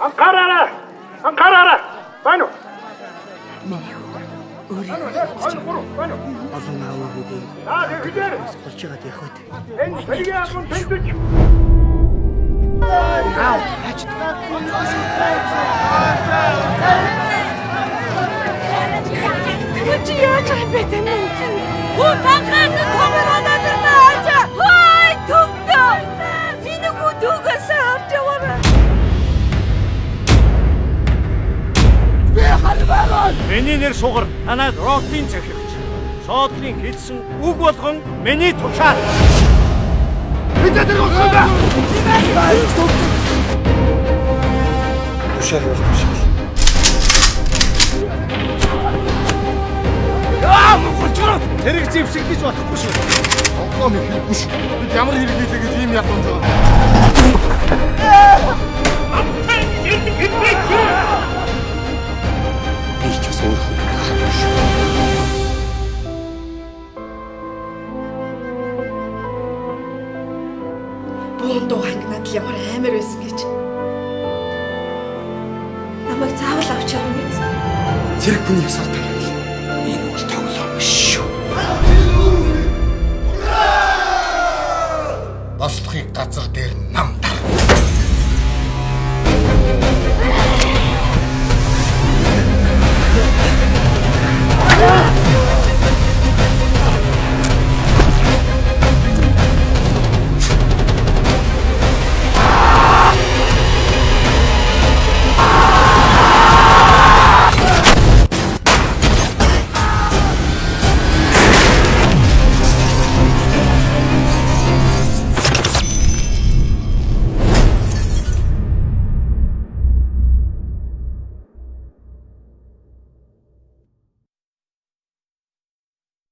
Анхаараарай. Байна уу? Олон аавуудын Хэдээр? болж байгаа яг үү. Энэ сэргийн агуун тэнцэж. Чи яаж байд юм бэ? Хөө танхаас томроод ирнэ. Хай төвдөө. Чиний хүдүүгээс харж яваарай. Миний нэр Сугар. Танайд Рокийн захирагч. Шоодлын хэлсэн үг болгон миний тушаал. Хэдээр болсон бэ? Тушаал бол тушаал. Тэрэг зэвсэг гэж бодохгүй шүү. Оглоо мэт биш. Бид ямар хэрэг хийлээ гэж ийм ядамж байгаа. Би ч бас өөрөө харах шүү. Буундуу хангинад л ямар амар байсан гэж. Намайг заавал авч явна гэж. Зэрэг хүний ясаар байна. Энэ үл тоглоом шүү. Бослохыг газар дээр